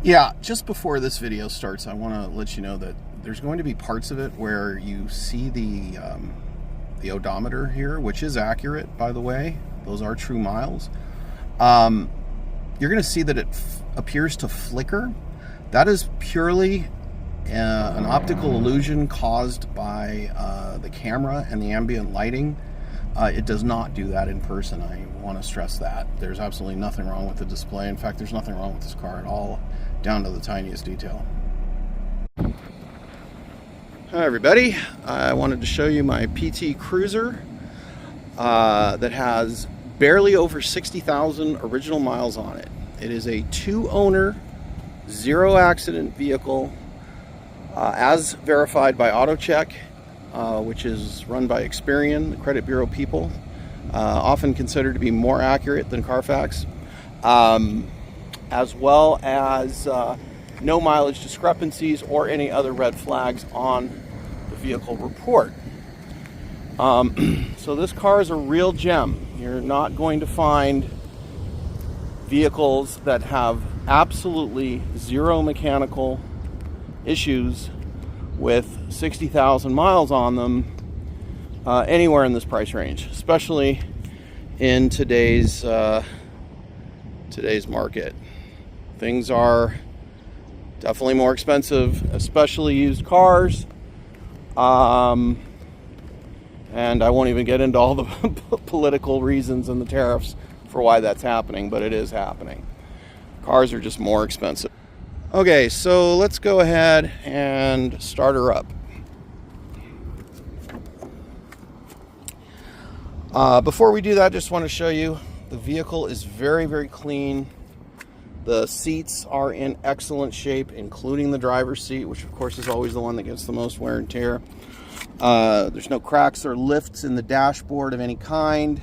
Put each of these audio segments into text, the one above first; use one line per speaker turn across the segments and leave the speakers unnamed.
Yeah, just before this video starts, I want to let you know that there's going to be parts of it where you see the odometer here, which is accurate, by the way. Those are true miles. You're going to see that it appears to flicker. That is purely an optical illusion caused by the camera and the ambient lighting. It does not do that in person. I want to stress that. There's absolutely nothing wrong with the display. In fact, there's nothing wrong with this car at all, down to the tiniest detail. Hi everybody, I wanted to show you my PT Cruiser that has barely over 60,000 original miles on it. It is a 2-owner, 0-accident vehicle, as verified by AutoCheck, which is run by Experian, the credit bureau people, often considered to be more accurate than Carfax, as well as no mileage discrepancies or any other red flags on the vehicle report. So this car is a real gem. You're not going to find vehicles that have absolutely zero mechanical issues with 60,000 miles on them anywhere in this price range, especially in today's market. Things are definitely more expensive, especially used cars. And I won't even get into all the political reasons and the tariffs for why that's happening, but it is happening. Cars are just more expensive. Okay, so let's go ahead and start her up. Before we do that, I just want to show you the vehicle is very, very clean. The seats are in excellent shape, including the driver's seat, which of course is always the one that gets the most wear and tear. There's no cracks or lifts in the dashboard of any kind.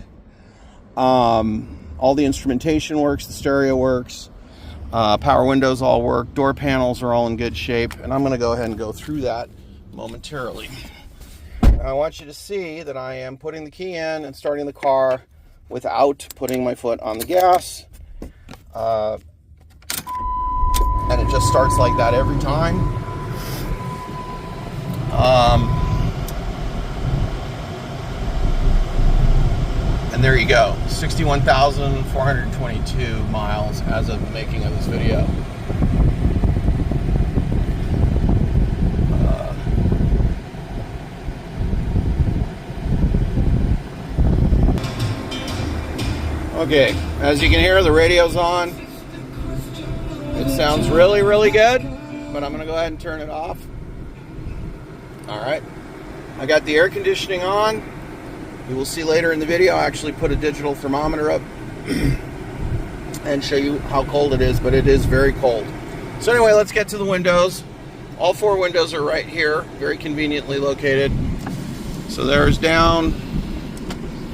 All the instrumentation works, the stereo works, power windows all work, door panels are all in good shape, and I'm going to go ahead and go through that momentarily. I want you to see that I am putting the key in and starting the car without putting my foot on the gas. And it just starts like that every time. And there you go, 61,422 miles as of the making of this video. Okay, as you can hear, the radio's on. It sounds really, really good, but I'm gonna go ahead and turn it off. All right, I got the air conditioning on. You will see later in the video, I actually put a digital thermometer up and show you how cold it is, but it is very cold. So anyway, let's get to the windows. All 4 windows are right here, very conveniently located. So there's down,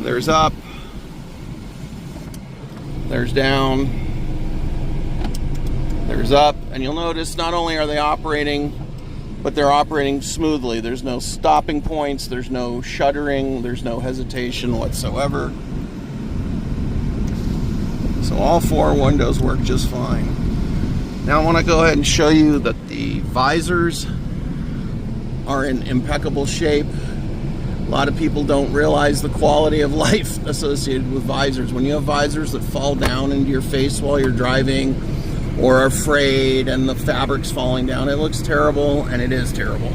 there's up, there's down, there's up, and you'll notice not only are they operating, but they're operating smoothly. There's no stopping points, there's no shuddering, there's no hesitation whatsoever. So all 4 windows work just fine. Now I want to go ahead and show you that the visors are in impeccable shape. A lot of people don't realize the quality of life associated with visors. When you have visors that fall down into your face while you're driving, or are frayed and the fabric's falling down, it looks terrible, and it is terrible.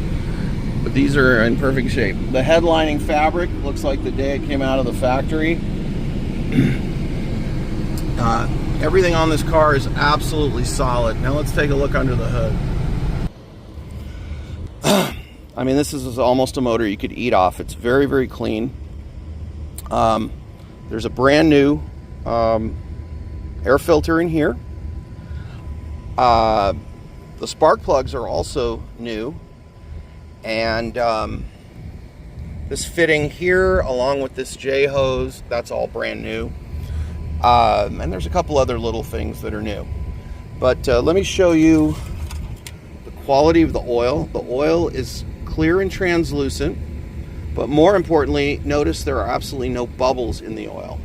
But these are in perfect shape. The headlining fabric looks like the day it came out of the factory. Everything on this car is absolutely solid. Now let's take a look under the hood. I mean, this is almost a motor you could eat off. It's very, very clean. There's a brand new air filter in here. The spark plugs are also new, and this fitting here along with this J hose, that's all brand new. And there's a couple other little things that are new, but let me show you the quality of the oil. The oil is clear and translucent, but more importantly, notice there are absolutely no bubbles in the oil.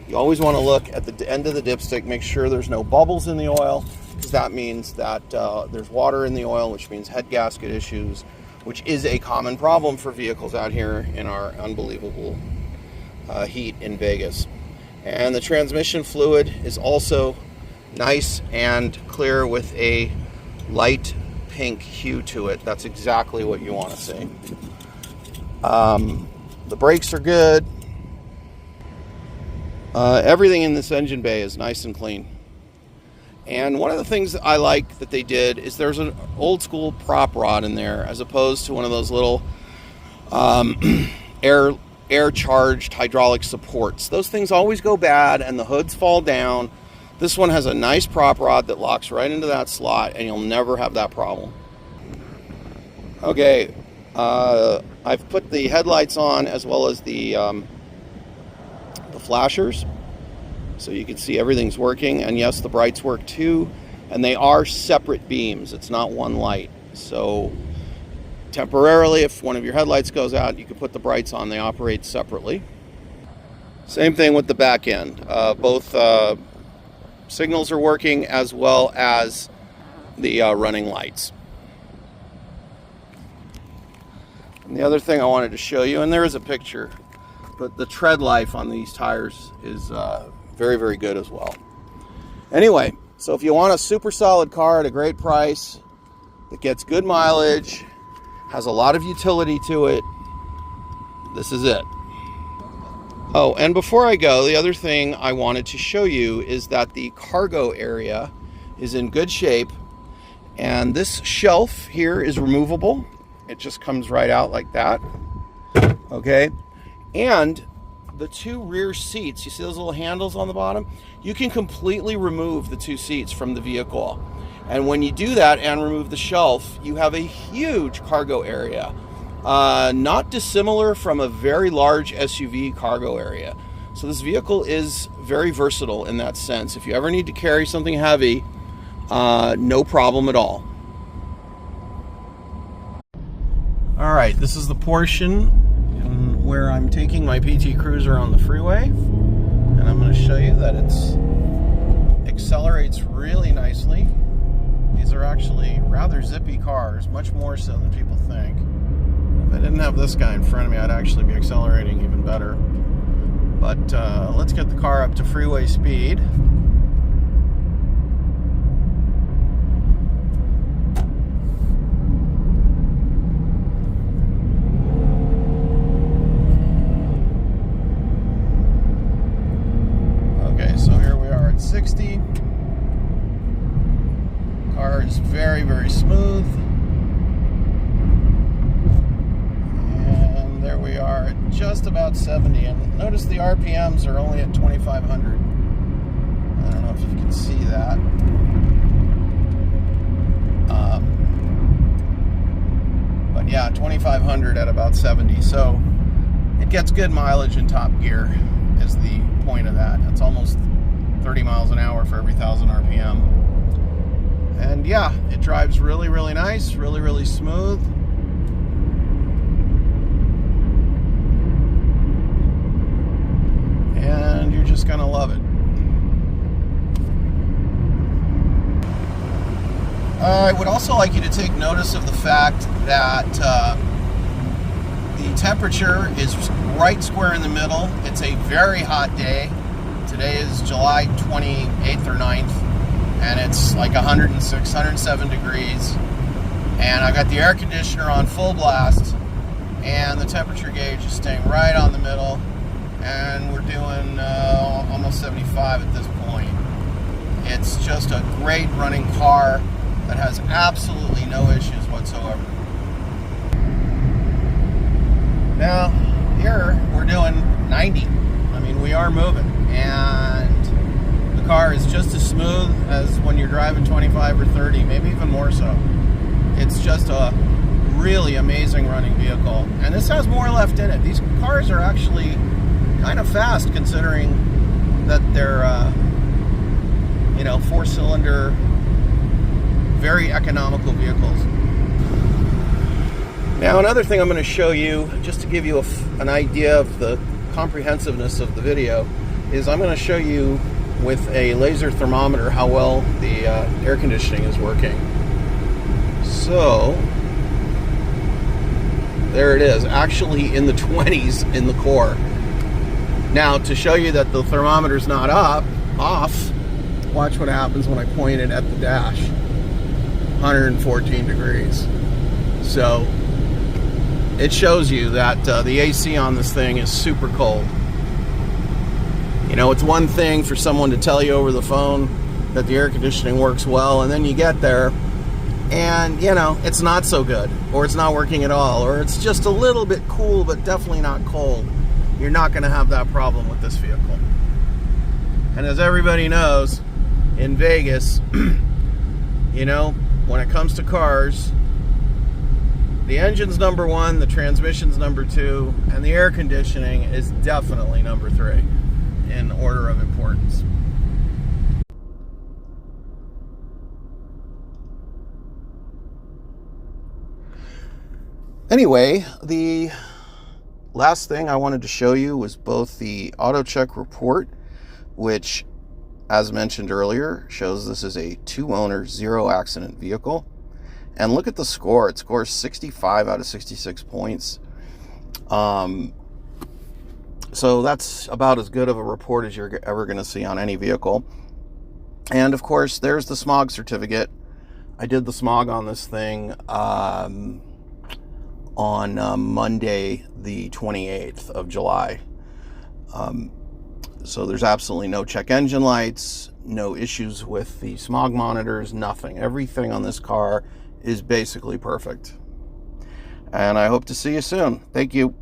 You always want to look at the end of the dipstick, make sure there's no bubbles in the oil, because that means that there's water in the oil, which means head gasket issues, which is a common problem for vehicles out here in our unbelievable heat in Vegas. And the transmission fluid is also nice and clear with a light pink hue to it. That's exactly what you want to see. The brakes are good. Everything in this engine bay is nice and clean. And one of the things that I like that they did is there's an old school prop rod in there, as opposed to one of those little air charged hydraulic supports. Those things always go bad and the hoods fall down. This one has a nice prop rod that locks right into that slot, and you'll never have that problem. Okay, I've put the headlights on as well as the flashers, so you can see everything's working. And yes, the brights work too, and they are separate beams. It's not one light. So temporarily, if one of your headlights goes out, you can put the brights on. They operate separately. Same thing with the back end. Both signals are working, as well as the running lights. And the other thing I wanted to show you, and there is a picture, but the tread life on these tires is very, very good as well. Anyway, so if you want a super solid car at a great price that gets good mileage, has a lot of utility to it, this is it. Oh, and before I go, the other thing I wanted to show you is that the cargo area is in good shape, and this shelf here is removable. It just comes right out like that. Okay, and the two rear seats, you see those little handles on the bottom? You can completely remove the two seats from the vehicle. And when you do that and remove the shelf, you have a huge cargo area. Not dissimilar from a very large SUV cargo area. So this vehicle is very versatile in that sense. If you ever need to carry something heavy, no problem at all. All right, this is the portion where I'm taking my PT Cruiser on the freeway, and I'm going to show you that it accelerates really nicely. These are actually rather zippy cars, much more so than people think. If I didn't have this guy in front of me, I'd actually be accelerating even better. But let's get the car up to freeway speed. Okay, so here we are at 60. Car is very, very smooth. And there we are at just about 70. And notice the RPMs are only at 2,500. I don't know if you can see that. But yeah, 2,500 at about 70. So it gets good mileage in top gear is the point of that. It's almost 30 miles an hour for every 1,000 RPM. And yeah, it drives really, really nice, really, really smooth. And you're just gonna love it. I would also like you to take notice of the fact that the temperature is right square in the middle. It's a very hot day. Today is July 28th or 9th. And it's like 106, 107 degrees. And I got the air conditioner on full blast, and the temperature gauge is staying right on the middle. And we're doing almost 75 at this point. It's just a great running car that has absolutely no issues whatsoever. Now, here we're doing 90. I mean, we are moving, and the car is just as smooth as when you're driving 25 or 30, maybe even more so. It's just a really amazing running vehicle, and this has more left in it. These cars are actually kind of fast, considering that they're you know, 4-cylinder, very economical vehicles. Now, another thing I'm going to show you, just to give you an idea of the comprehensiveness of the video, is I'm going to show you with a laser thermometer how well the air conditioning is working. So there it is, actually in the 20s in the core. Now, to show you that the thermometer's not off, watch what happens when I point it at the dash. 114 degrees. So it shows you that the AC on this thing is super cold. You know, it's one thing for someone to tell you over the phone that the air conditioning works well, and then you get there and, you know, it's not so good, or it's not working at all, or it's just a little bit cool but definitely not cold. You're not going to have that problem with this vehicle. And as everybody knows, in Vegas, you know, when it comes to cars, the engine's number one, the transmission's number two, and the air conditioning is definitely number three in order of importance. Anyway, the last thing I wanted to show you was both the auto check report, which, as mentioned earlier, shows this is a 2-owner, 0-accident vehicle. And look at the score. It scores 65 out of 66 points. So that's about as good of a report as you're ever going to see on any vehicle. And of course, there's the smog certificate. I did the smog on this thing on Monday, the 28th of July. So there's absolutely no check engine lights, no issues with the smog monitors, nothing. Everything on this car is basically perfect. And I hope to see you soon. Thank you.